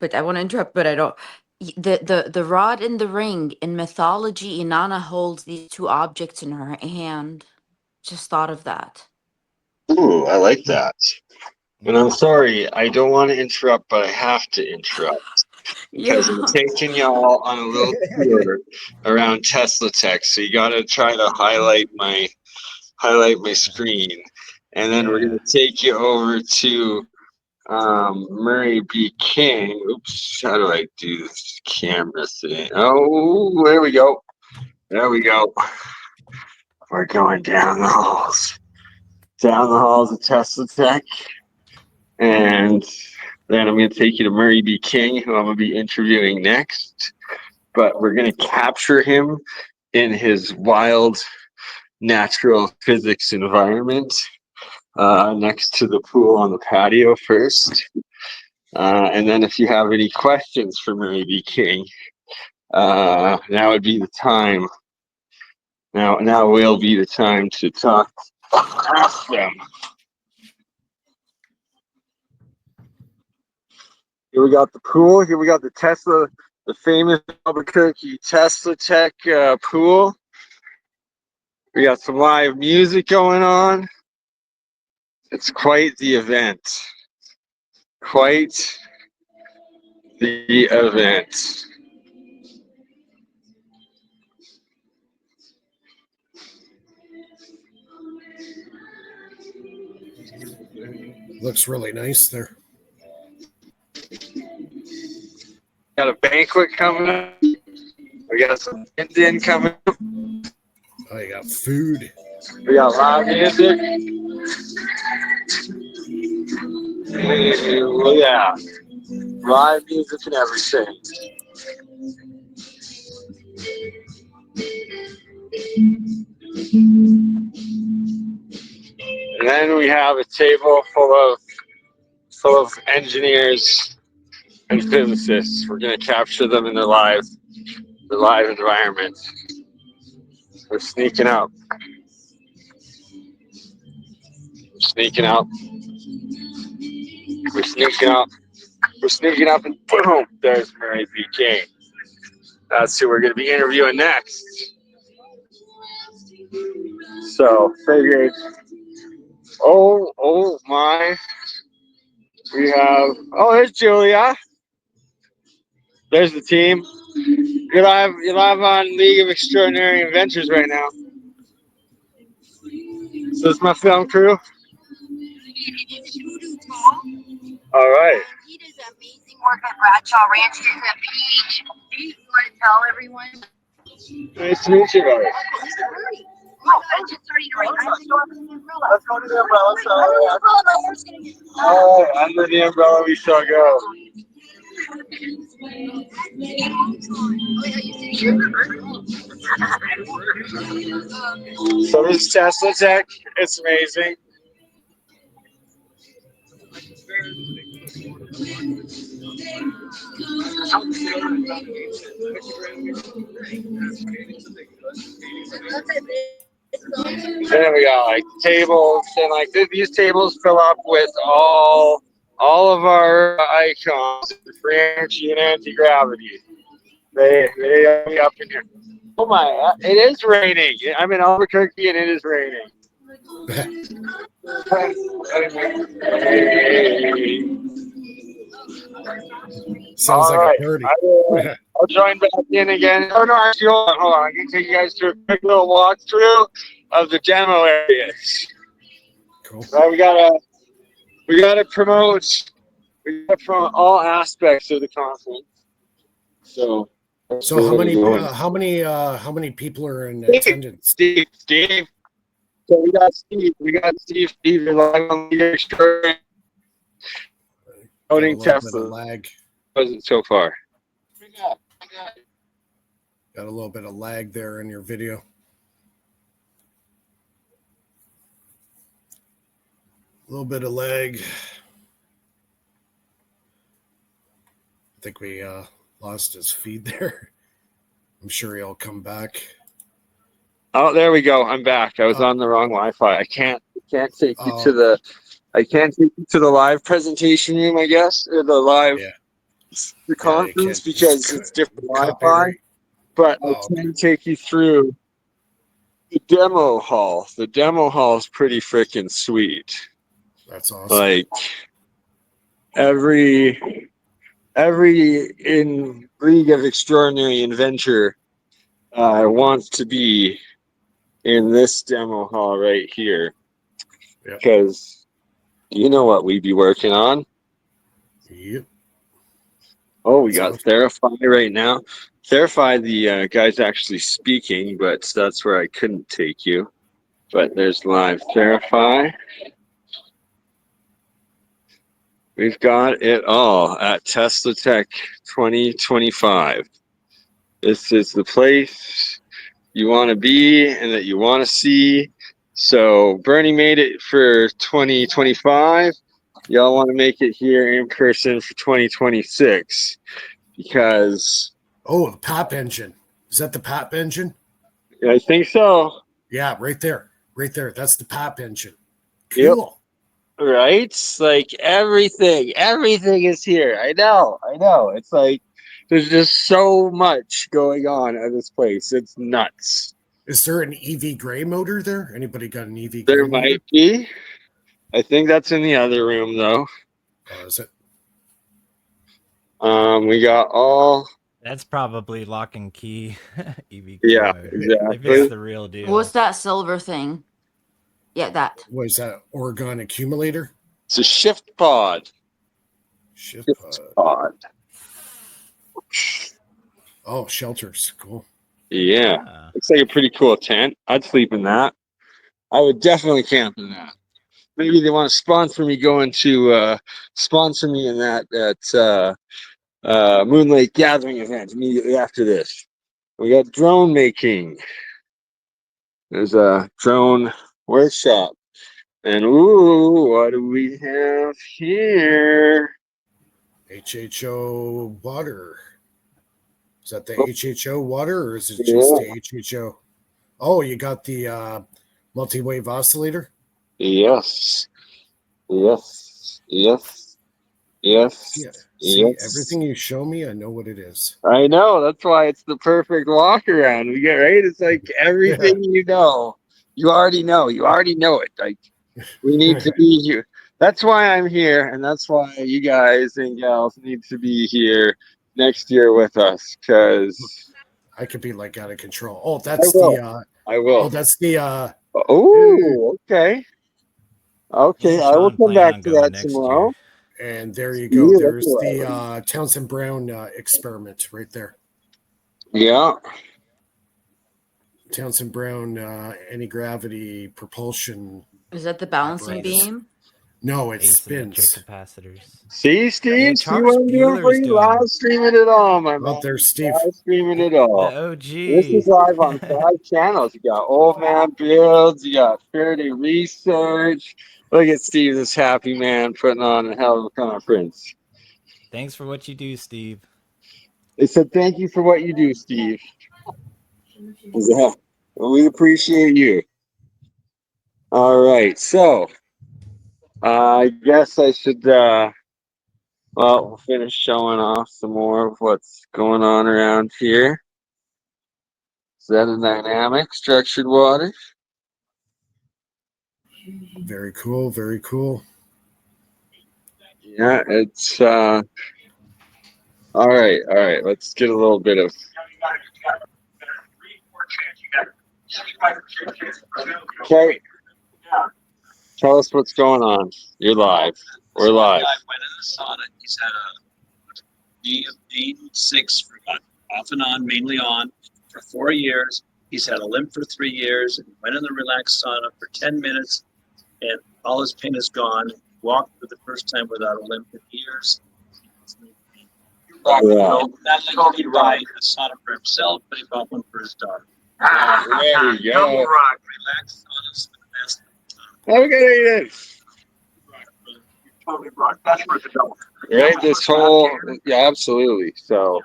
But I want to interrupt, but I don't. The rod in the ring in mythology, Inanna holds these two objects in her hand. Just thought of that. Ooh, I like that. And I'm sorry, I don't want to interrupt, but I have to interrupt because I'm taking y'all on a little tour around TeslaTech. So you got to try to highlight my screen, and then we're going to take you over to Murray B. King. Oops, how do I do this camera thing? Oh, there we go. There we go. We're going down the halls of TeslaTech. And then I'm going to take you to Murray B. King, who I'm going to be interviewing next. But we're going to capture him in his wild natural physics environment next to the pool on the patio first. And then if you have any questions for Murray B. King, now would be the time. Now will be the time to ask them. Here we got the pool. Here we got the Tesla, the famous Albuquerque TeslaTech pool. We got some live music going on. It's quite the event. Quite the event. Looks really nice there. Got a banquet coming up. We got some Indian coming up. Oh, you got food. We got live music. Yeah. Live music and everything. And then we have a table full of engineers and physicists. We're going to capture them in the live environment. We're sneaking up. Sneaking up. We're sneaking up. We're sneaking up, and boom, there's Murray B. King. That's who we're going to be interviewing next. So, figured, oh my. We have, there's Julia. There's the team. You're live on League of Extraordinary Inventors right now. So this is my film crew. All right. He does amazing work at Bradshaw Ranch. He's a PhD. You want to tell everyone? Nice to meet you guys. Oh, I'm just starting to write. Let's go to the umbrella. Oh, under the umbrella we shall go. So this is TeslaTech. It's amazing. There we go, like tables, and like these tables fill up with all of our icons, free energy and anti-gravity. They are up in here. Oh my, it is raining. I'm in Albuquerque and it is raining. Sounds all like right. a party. I'll join back in again. Oh no, actually, hold on. I can take you guys through a quick little walkthrough of the demo areas. Cool. Right, we gotta promote all aspects of the conference. So how many people are in attendance? Steve. So we got Steve. Steve is live on the extraordinary. Owning Tesla. Lag. How's it so far? Got a little bit of lag there in your video. A little bit of lag. I think we lost his feed there. I'm sure he'll come back. Oh, there we go. I'm back. I was on the wrong Wi-Fi. I can't take you to the live presentation room, I guess, or the live. Yeah. the Yeah, you conference can't because it's different Wi-Fi. copyright. But I Oh, can take you through the demo hall. The demo hall is pretty freaking sweet. that's awesome. Like every in League of Extraordinary Inventor wants to be in this demo hall right here. Yep. Because you know what we'd be working on. Yep. Oh, we That's got awesome. Therify right now. Therify, the guy's actually speaking, but that's where I couldn't take you. But there's live Therify. We've got it all at TeslaTech 2025. This is the place you want to be and that you want to see. So Bernie made it for 2025. Y'all want to make it here in person for 2026 because Oh, the PAP engine. Is that the PAP engine? I think so. Yeah, right there. Right there. That's the PAP engine. Yep. Cool. Right? Like everything is here. I know. It's like there's just so much going on at this place. It's nuts. Is there an EV gray motor there? Anybody got an EV gray There motor? might be. I think that's in the other room though. Oh, is it? We got all. That's probably lock and key EV Yeah, motor. If exactly. it's the real deal. What's that silver thing? Yeah, that. What is that? Oregon accumulator? It's a shift pod. Shift Shift pod. Oh, shelters. Cool. Yeah. Ah. Looks like a pretty cool tent. I'd sleep in that. I would definitely camp in that. Maybe they want to sponsor me going to sponsor me in that Moon Lake Gathering event immediately after this. We got drone making. There's a drone workshop. And ooh, what do we have here? HHO water. Is that the Oh, HHO water or is it yeah. just the HHO? Oh, you got the multi-wave oscillator? Yes. Yes. Yes. Yes. Yeah. See, Yes. everything you show me, I know what it is. I know. That's why it's the perfect walk around. We get right. It's like everything you know. You already know. You already know it. Like we need to be here. That's why I'm here, and that's why you guys and gals need to be here next year with us. Because I could be like out of control. Oh, I that's will. the I will. oh, that's the Oh, okay. Okay, Yeah, I will Sean come planning back on to going that next tomorrow. year. and there you See, go. look There's at the Townsend Brown experiment right there. Yeah. Townsend Brown anti-gravity propulsion Is that the balancing apparatus. beam? No, it Asymmetric spins. capacitors. See, Yeah, Steve? See Charles what I'm doing for Bueller's you? doing Live streaming it all, my man. Oh, there's Steve. Live streaming it all. the OG. This is live on 5 channels. You got Old Man Builds, you got Faraday Research. Look at Steve, this happy man putting on a hell of a conference. Thanks for what you do, Steve. They said, thank you for what you do, Steve. Yeah, we appreciate you. All right, so I guess I should, we'll finish showing off some more of what's going on around here. Dynamic structured water. Very cool. Very cool. Yeah, it's all right. Let's get a little bit of okay. Tell us what's going on. You're live. We're live. Guy went in the sauna. He's had a main 6 for off and on, mainly on, for 4 years. He's had a limp for 3 years. And went in the relaxed sauna for 10 minutes, and all his pain is gone. Walked for the first time without a limp in years. Yeah. Not like he buy a sauna for himself, but he bought one for his daughter. There we go. Relaxed saunas for the best. Okay, it is. Totally rock. That's for the double. Right, this whole yeah, absolutely. So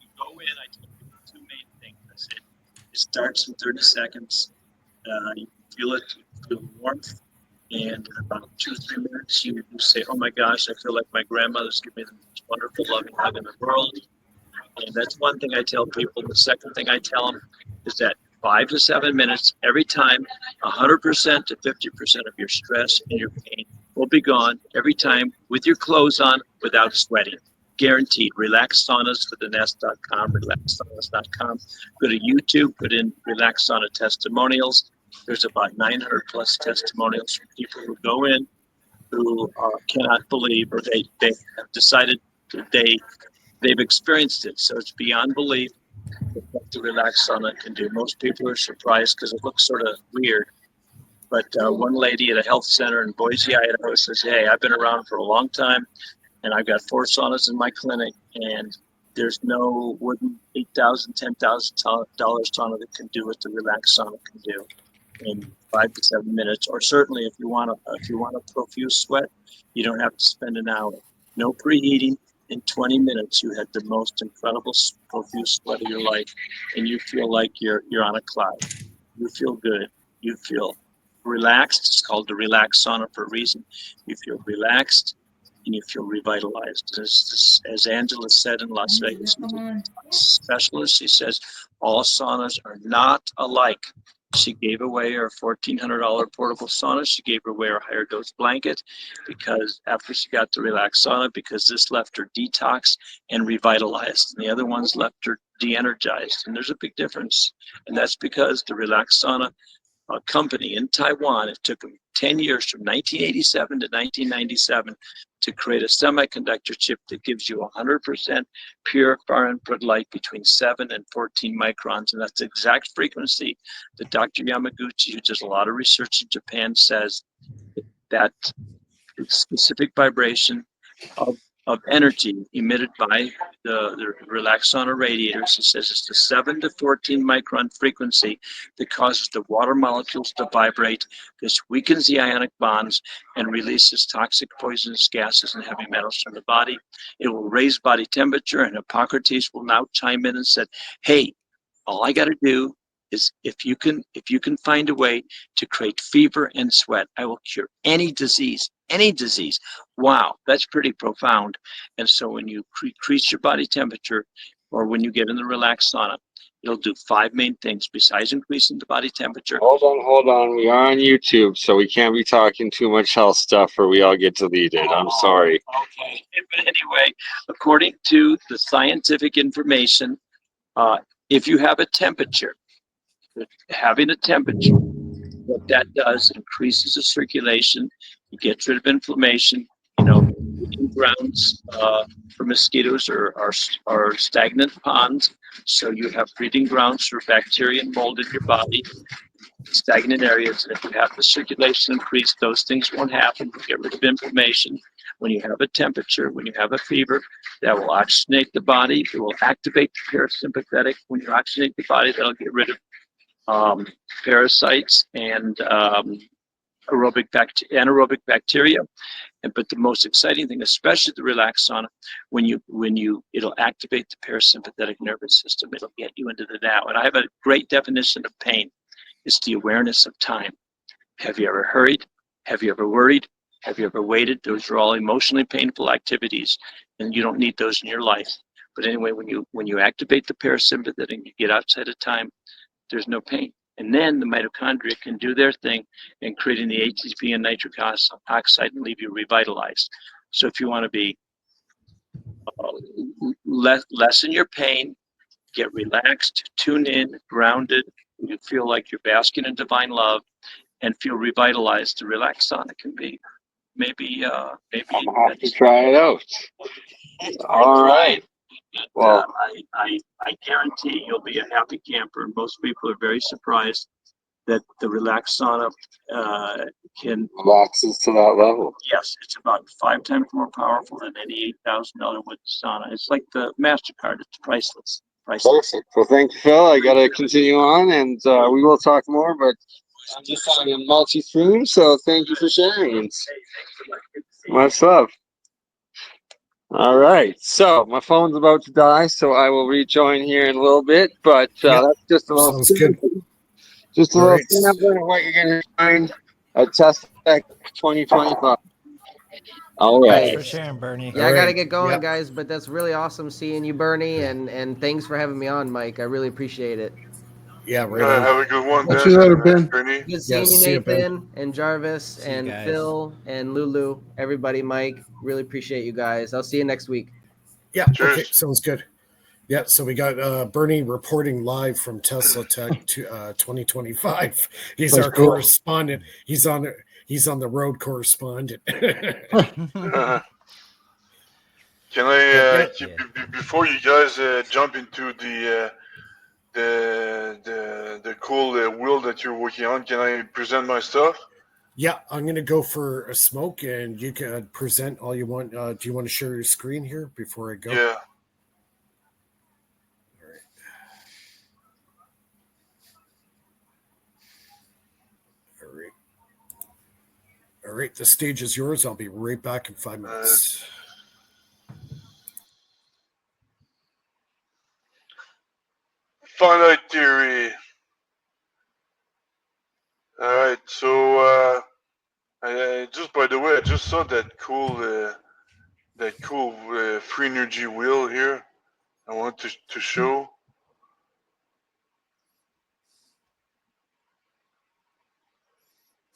You go in, I told you the 2 main things. I said it starts in 30 seconds. You feel it, feel warmth, And in about 2-3 minutes, you say, "Oh my gosh, I feel like my grandmother's giving me the most wonderful, loving hug in the world." And that's one thing I tell people. The second thing I tell them is that 5 to 7 minutes every time, 100% to 50% of your stress and your pain will be gone every time with your clothes on without sweating. Guaranteed. Relax saunas for the nest.com, relaxsaunas.com. Go to YouTube, put in Relax Sauna testimonials. There's about 900 plus testimonials from people who go in who cannot believe, or they have decided that they've experienced it. So it's beyond belief what the Relax Sauna can do. Most people are surprised because it looks sort of weird. But one lady at a health center in Boise, Idaho says, "Hey, I've been around for a long time, and I've got 4 saunas in my clinic, and there's no wooden $8,000, $10,000 sauna that can do what the Relax Sauna can do in 5 to 7 minutes. Or certainly, if you want a profuse sweat, you don't have to spend an hour. No preheating. In 20 minutes, you had the most incredible profuse sweat of your life, and you feel like you're on a cloud. You feel good. You feel relaxed. It's called the Relax Sauna for a reason. You feel relaxed and you feel revitalized. As Angela said in Las Vegas, specialist, she says, all saunas are not alike. She gave away her $1,400 portable sauna. She gave away her higher dose blanket because after she got the Relax Sauna, because this left her detox and revitalized, and the other ones left her de-energized. And there's a big difference. And that's because the Relax Sauna company in Taiwan, it took them 10 years from 1987 to 1997 to create a semiconductor chip that gives you 100% pure far infrared light between 7 and 14 microns. And that's the exact frequency that Dr. Yamaguchi, who does a lot of research in Japan, says that specific vibration of energy emitted by the Relax Sauna radiators. He says it's the 7 to 14 micron frequency that causes the water molecules to vibrate. This weakens the ionic bonds and releases toxic poisonous gases and heavy metals from the body. It will raise body temperature, and Hippocrates will now chime in and said, "Hey, all I got to do is if you can find a way to create fever and sweat, I will cure any disease, any disease." Wow, that's pretty profound. And so when you increase your body temperature, or when you get in the Relax Sauna, it'll do 5 main things besides increasing the body temperature. Hold on. We are on YouTube, so we can't be talking too much health stuff or we all get deleted. I'm sorry. Okay, but anyway, according to the scientific information, if you have a temperature, having a temperature, what that does increases the circulation, it gets rid of inflammation. Breeding grounds for mosquitoes are stagnant ponds, so you have breeding grounds for bacteria and mold in your body, stagnant areas. And if you have the circulation increase, those things won't happen. You get rid of inflammation. When you have a temperature, when you have a fever, that will oxygenate the body. It will activate the parasympathetic. When you oxygenate the body, that'll get rid of parasites and anaerobic bacteria. But the most exciting thing, especially the Relax Sauna, it'll activate the parasympathetic nervous system. It'll get you into the now. And I have a great definition of pain. It's the awareness of time. Have you ever hurried? Have you ever worried? Have you ever waited? Those are all emotionally painful activities, and you don't need those in your life. But anyway, when you activate the parasympathetic and you get outside of time, there's no pain. And then the mitochondria can do their thing in creating the ATP and nitric oxide and leave you revitalized. So if you want to be lessen your pain, get relaxed, tune in, grounded, you feel like you're basking in divine love, and feel revitalized, the Relax Sauna can be maybe I'll have to try it out. All right. Well, I guarantee you'll be a happy camper. And most people are very surprised that the Relax Sauna can relaxes to that level. Yes, it's about 5 times more powerful than any $8,000 wooden sauna. It's like the MasterCard. It's priceless. Perfect. Well, thank you, Phil. I got to continue on, and we will talk more, but I'm just on a multi-stream, so thank you for sharing. Much love. All right, so my phone's about to die, so I will rejoin here in a little bit, but that's just a little Sounds good. just a All little right. sampling of what you're going to find at TeslaTech 2025. All Thanks right. for sharing, Bernie. Yeah, All I gotta right. get going, Yep. guys. But that's really awesome seeing you, Bernie, and thanks for having me on, Mike. I really appreciate it. Yeah, right on. Have a good one, Catch Ben you later, and Ben. Bernie. Good seeing you, see you, Ben. Nathan and Jarvis See you and guys. Phil and Lulu. Everybody, Mike. Really appreciate you guys. I'll see you next week. Yeah. Cheers. Okay. Sounds good. Yeah. So we got Bernie reporting live from TeslaTech to 2025. He's That's our cool. correspondent. He's on the road correspondent. Can I Yeah. before you guys jump into the cool wheel that you're working on? Can I present my stuff? Yeah, I'm gonna go for a smoke, and you can present all you want. Do you want to share your screen here before I go? Yeah. All right. All right. The stage is yours. I'll be right back in 5 minutes. Finite theory. All right. So just by the way, I just saw that cool free energy wheel here. I want to show.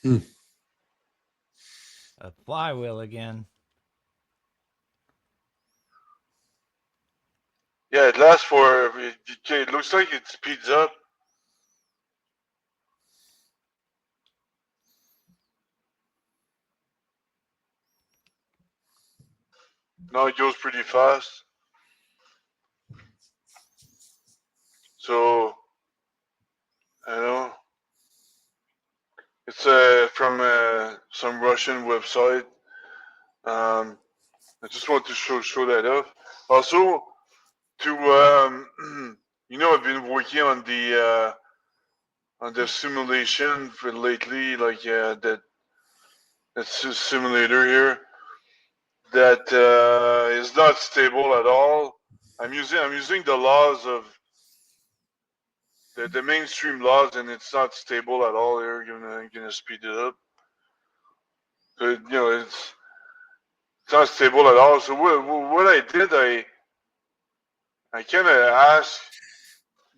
A flywheel again. Yeah, it lasts for. It looks like it speeds up. Now it goes pretty fast. So I don't know. It's from some Russian website. I just want to show that off. Also, I've been working on the simulation for lately, like that's a simulator here that is not stable at all. I'm using the laws of the mainstream laws, and it's not stable at all. Here, gonna speed it up. So it's not stable at all. So what I did, I kind of asked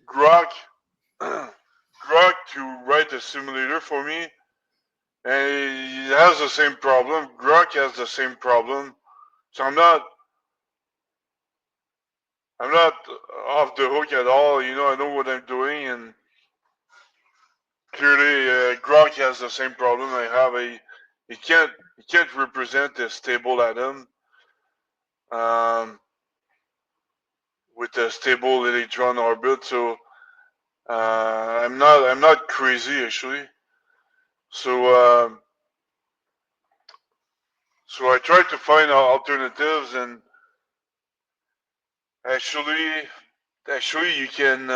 Grok Grok to write a simulator for me, and it has the same problem. Grok has the same problem, so I'm not off the hook at all. I know what I'm doing, and clearly Grok has the same problem I have. It can't represent a stable atom with a stable electron orbit. So I'm not crazy actually. So so I tried to find alternatives, and actually you can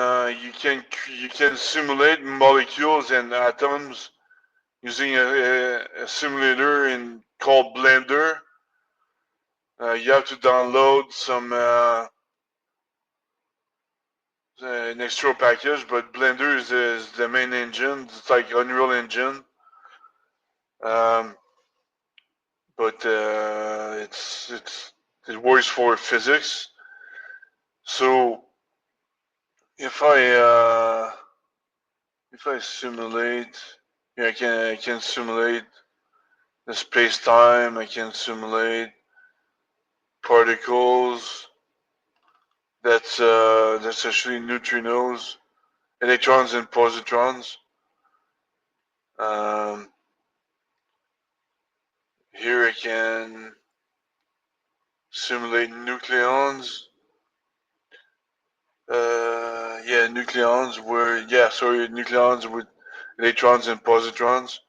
simulate molecules and atoms using a simulator called Blender. You have to download an extra package, but Blender is the main engine. It's like Unreal Engine, but it works for physics. So if I simulate, yeah, I can simulate the space-time. I can simulate particles. That's actually neutrinos, electrons and positrons. Here I can simulate nucleons. Nucleons with electrons and positrons.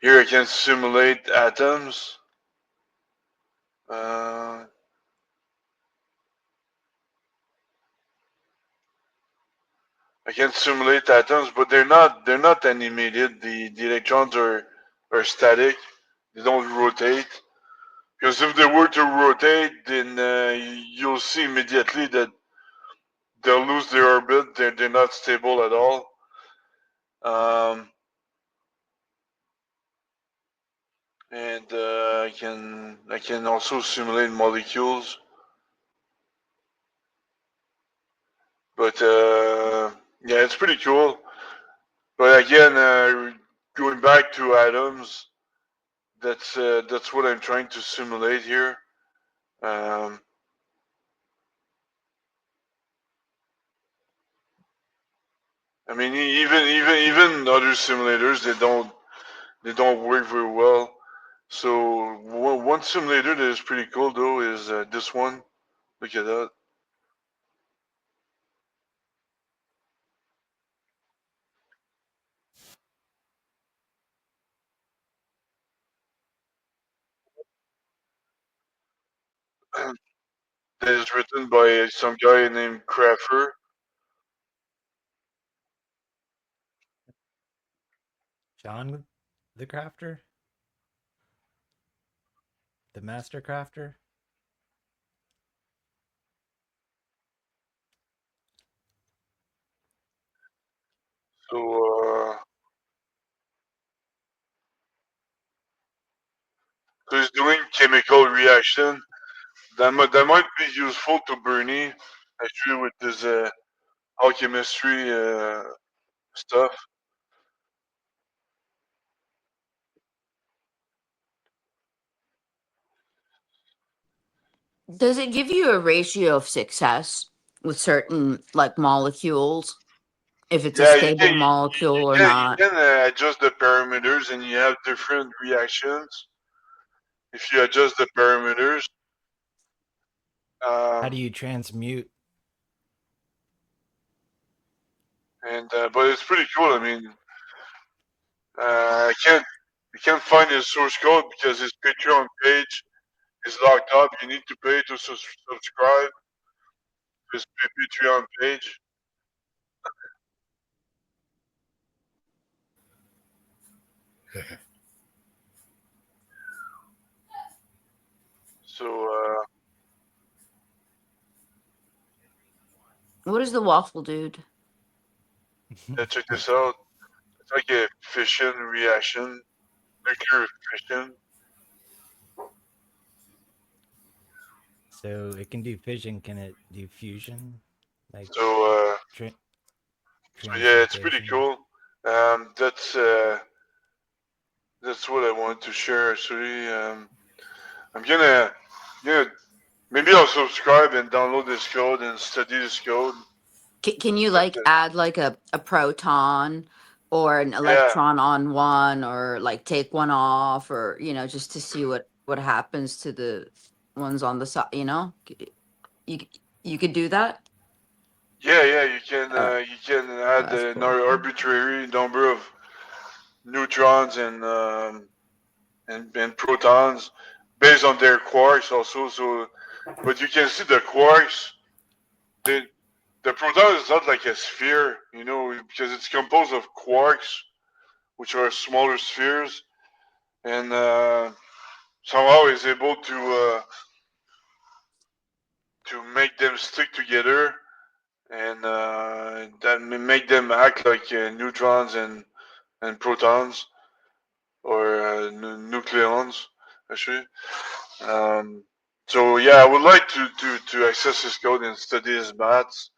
Here I can simulate atoms. I can simulate atoms, but they're not animated. The electrons are static. They don't rotate. Because if they were to rotate, then you'll see immediately that they'll lose their orbit. They're not stable at all. and I can also simulate molecules. But yeah, it's pretty cool. But again, going back to atoms, that's what I'm trying to simulate here. I mean, even other simulators, they don't work very well. So one simulator that is pretty cool though is this one. Look at that. That is written by some guy named Craffer. John the Crafter? The Master Crafter? So he's doing chemical reaction. That might be useful to BurnEye, actually, with this alchemistry stuff. Does it give you a ratio of success with certain like molecules? If it's a Yeah, stable molecule or you not? can adjust the parameters, and you have different reactions. If you adjust the parameters, How do you transmute? and but it's pretty cool. I mean, I can't find his source code because his Patreon page is locked up. You need to pay to subscribe to his Patreon page. So What is the waffle dude? check this out. It's like a fission reaction, nuclear fission. So it can do fission. Can it do fusion? Like So tra- so yeah, it's pretty transmutation? cool. That's what I wanted to share. Actually, I'm gonna maybe I'll subscribe and download this code and study this code. Can you But like add like a proton or an yeah, electron on one, or like take one off, or just to see what happens to the ones on the side, you you could do that. yeah, Oh, you can add that's an cool. arbitrary number of neutrons and protons based on their quarks also. So, but you can see the quarks. The the proton is not like a sphere, because it's composed of quarks, which are smaller spheres, and somehow is able to make them stick together, and that make them act like neutrons and protons, or nucleons, actually. Um, so yeah, I would like to access his code and study his maths,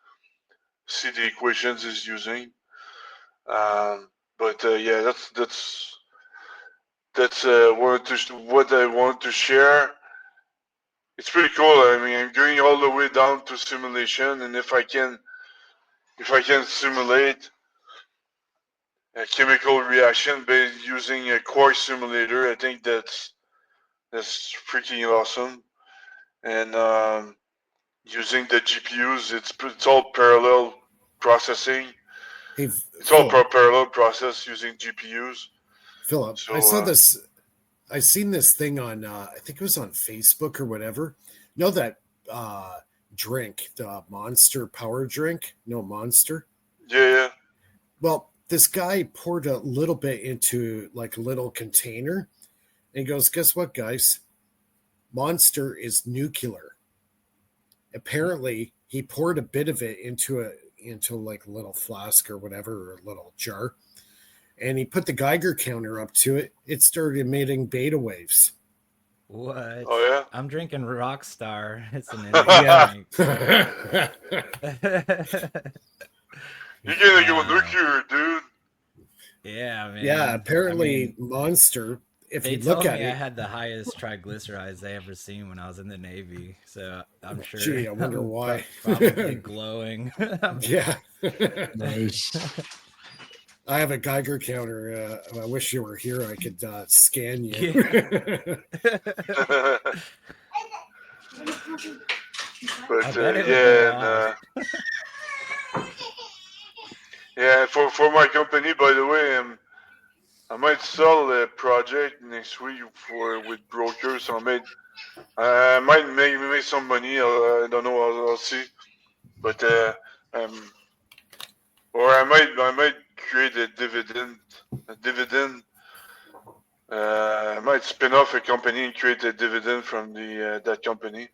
see the equations he's using. But yeah, that's what I want to share. It's pretty cool. I mean, I'm going all the way down to simulation, and if I can simulate a chemical reaction based using a quark simulator, I think that's freaking awesome. And using the GPUs, it's all parallel processing. Hey, It's all Philip. parallel process using GPUs. Philip, So I saw this. I seen this thing on. I think it was on Facebook or whatever. You know that drink, the Monster Power drink? No, Monster. yeah. Well, this guy poured a little bit into like a little container, and he goes, "Guess what, guys? Monster is nuclear." Apparently, he poured a bit of it into like a little flask or whatever, or a little jar, and he put the Geiger counter up to it. It started emitting beta waves. What? Oh yeah. I'm drinking Rockstar. It's an energy Yeah. drink. You're gonna go nuclear, dude. Yeah, man. Yeah, apparently I mean, Monster, if they you look told at me I it, had the highest triglycerides they ever seen when I was in the Navy. So I'm sure. gee, I wonder I'm why. Probably glowing. Yeah. Nice. I have a Geiger counter. I wish you were here. I could scan you. But I bet it would yeah, go and, off. yeah. For my company, by the way, I might sell a project next week with brokers. So I might make some money. I don't know. I'll see. But or I might create a dividend. I might spin off a company and create a dividend from that company.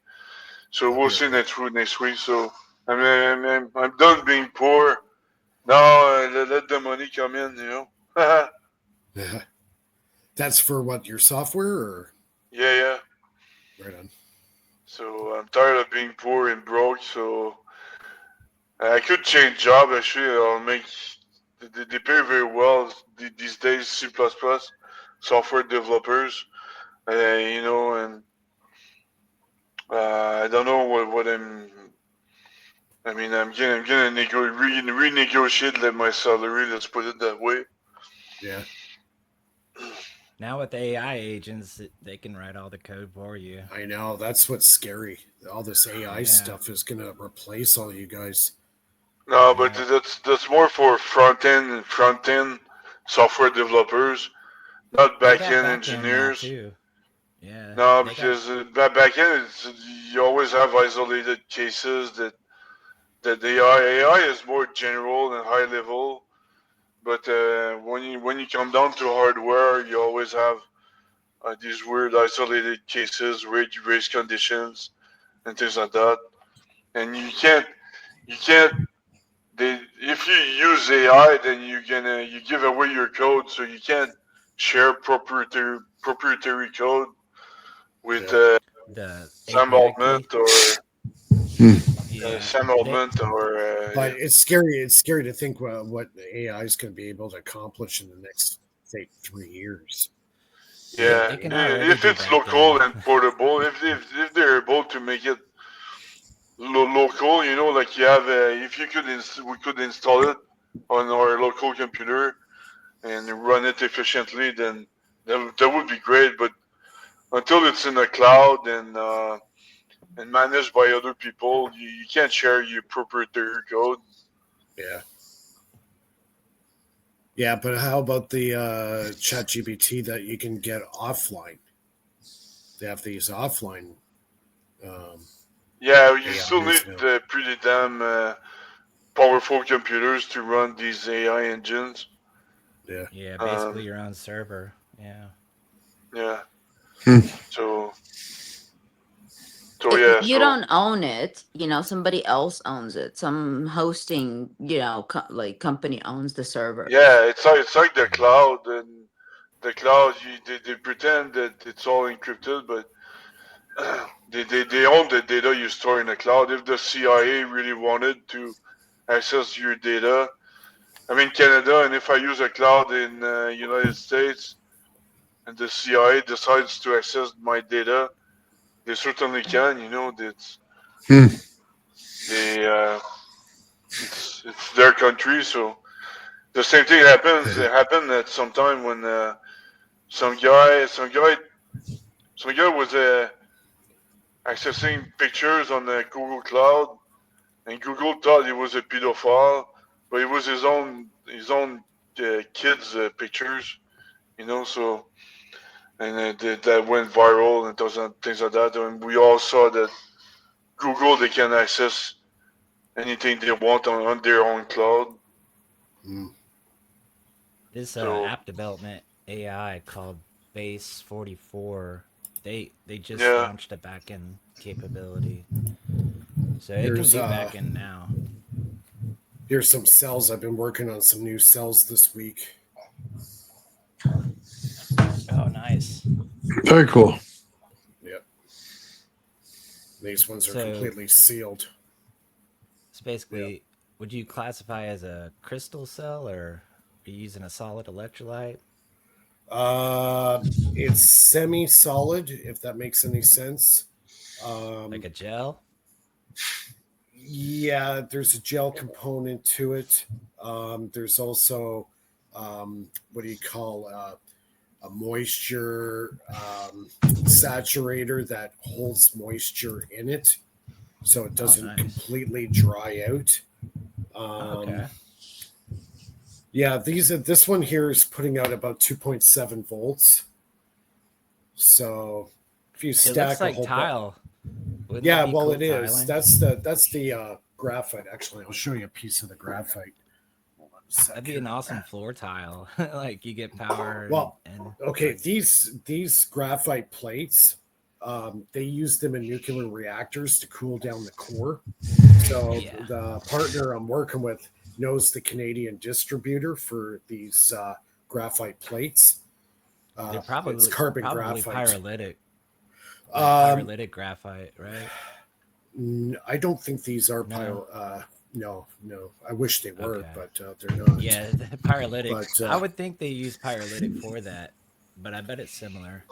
So we'll see next week. So I'm done being poor. Now let the money come in. Yeah. That's for what, your software or? Yeah. Right on. So I'm tired of being poor and broke. So I could change job. Actually, I'll make. They pay very well these days. C++, software developers. And I don't know what I'm. I mean, I'm gonna renegotiate my salary. Let's put it that way. Yeah. Now with AI agents, they can write all the code for you. I know. That's what's scary. All this AI stuff is going to replace all you guys. No, but that's more for front end software developers, not back end engineers. Too. Yeah. No, because back end, you always have isolated cases that AI is more general and high level. But when you come down to hardware, you always have these weird isolated cases, race conditions, and things like that. And you can't. If you use AI, then you give away your code, so you can't share proprietary code with Sam Altman or Sam Altman or. But it's scary. It's scary to think what AI is going to be able to accomplish in the next, say, 3 years. Yeah, if it's local and portable, if they're able to make it local, like you have, if we could install it on our local computer and run it efficiently, then that would be great. But until it's in the cloud and managed by other people, you can't share your proprietary code. Yeah. Yeah, but how about the ChatGPT that you can get offline? They have these offline. Yeah, you still need pretty damn powerful computers to run these AI engines. Yeah. Yeah, basically your own server. Yeah. Yeah. So you don't own it. Somebody else owns it. Some hosting, company owns the server. Yeah, it's like the cloud, and the cloud. They pretend that it's all encrypted, but they own the data you store in the cloud. If the CIA really wanted to access your data, I'm in Canada, and if I use a cloud in United States, and the CIA decides to access my data, they certainly can. It's their country, so the same thing happens. It happened at some time when some guy was accessing pictures on the Google Cloud, and Google thought he was a pedophile, but it was his own kids' pictures, So, and that went viral and things like that. And we all saw that Google, they can access anything they want on their own cloud. This app development AI called Base 44, they just launched a backend capability, so it can do backend now. Here's some cells. I've been working on some new cells this week. Oh, nice. Very cool. Yep. These ones are So- completely sealed. It's basically, would you classify as a crystal cell, or are you using a solid electrolyte? It's semi-solid, if that makes any sense. Like a gel? Yeah, there's a gel component to it. There's also what do you call a moisture saturator that holds moisture in it, so it doesn't nice. completely dry out. Okay. Yeah, this one here is putting out about 2.7 volts. So if you It stack looks a like whole tile. Wouldn't yeah, that be well, cool it is. tiling? That's the graphite. Actually, I'll show you a piece of the graphite. Hold on a That'd be second. an awesome floor tile. Like you get power. Well, and okay, these graphite plates, they use them in nuclear reactors to cool down the core. So Yeah. the partner I'm working with knows the Canadian distributor for these graphite plates. they're probably it's carbon graphite. pyrolytic. Pyrolytic graphite, right? I don't think these are No. no. I wish they were, Okay. but they're not. Yeah, the pyrolytic. But, I would think they use pyrolytic for that, but I bet it's similar.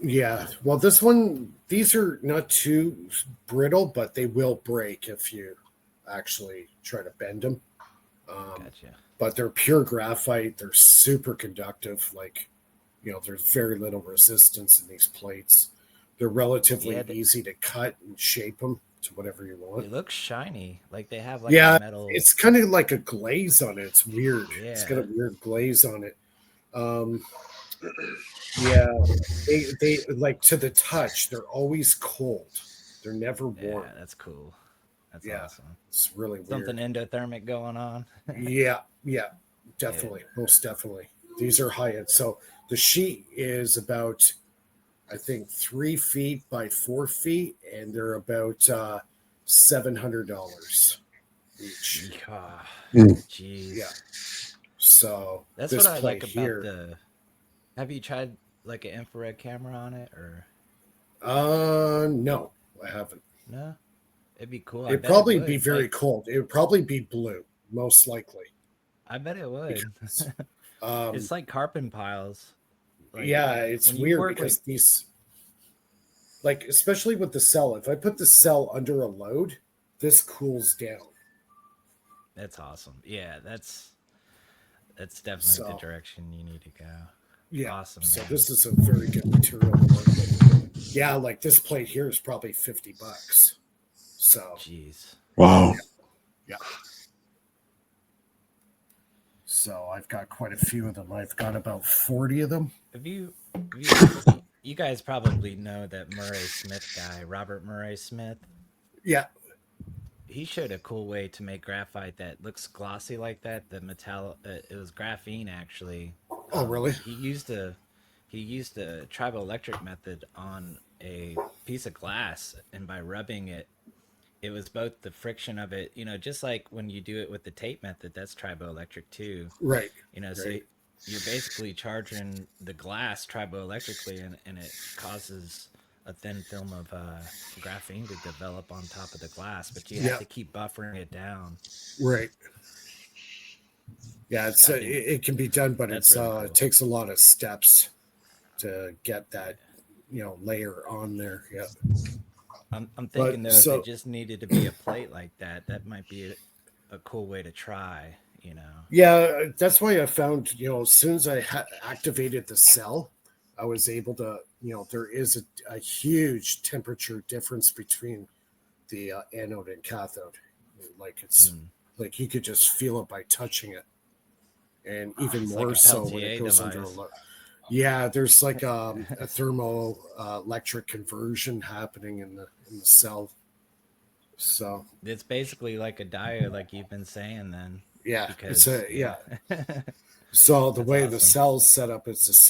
Yeah. Well, these are not too brittle, but they will break if you actually try to bend them. Gotcha. But they're pure graphite. They're super conductive. Like, there's very little resistance in these plates. They're relatively easy to cut and shape them to whatever you want. It looks shiny, like they have like a metal. It's kind of like a glaze on it. It's weird. Yeah. It's got a weird glaze on it. Yeah, they like to the touch. They're always cold. They're never warm. Yeah, that's cool. That's Yeah. awesome. It's really weird. Something endothermic going on. Yeah, definitely, most definitely. These are high end. So the sheet is about, I think, 3 feet by 4 feet, and they're about $700 each. Jeez. Yeah. So That's this what I like plate about here. the. Have you tried like an infrared camera on it, or? No, I haven't. No, it'd be cool. It'd probably be very cold. It would probably be blue, most likely. I bet it would. Because, it's like carbon piles. Like, yeah, it's when you weird work because these, like, especially with the cell, if I put the cell under a load, this cools down. That's awesome. Yeah, that's definitely the direction you need to go. Yeah. Awesome. So man. this is a very good material to work with. Yeah, like this plate here is probably $50. So. Jeez. Wow. Yeah. So I've got quite a few of them. I've got about 40 of them. You guys probably know that Murray Smith guy, Robert Murray Smith. Yeah. He showed a cool way to make graphite that looks glossy like that. The metal, it was graphene actually. Oh, really? He used a triboelectric method on a piece of glass, and by rubbing it, it was both the friction of it, just like when you do it with the tape method, that's triboelectric too. Right. So you're basically charging the glass triboelectrically, and it causes a thin film of graphene to develop on top of the glass, but you have to keep buffering it down. Right. Yeah, it can be done, but it's really cool. It takes a lot of steps to get that layer on there. Yeah. I'm thinking if it just needed to be a plate like that, that might be a cool way to try. Yeah, that's why I found as soon as I activated the cell, I was able to there is a huge temperature difference between the anode and cathode. Like it's like you could just feel it by touching it, and even more like so when it goes under a low. Yeah, there's like a thermo electric conversion happening in the cell. So it's basically like a diode, like you've been saying. Then yeah, because, So the way awesome. the cell's set up, it's the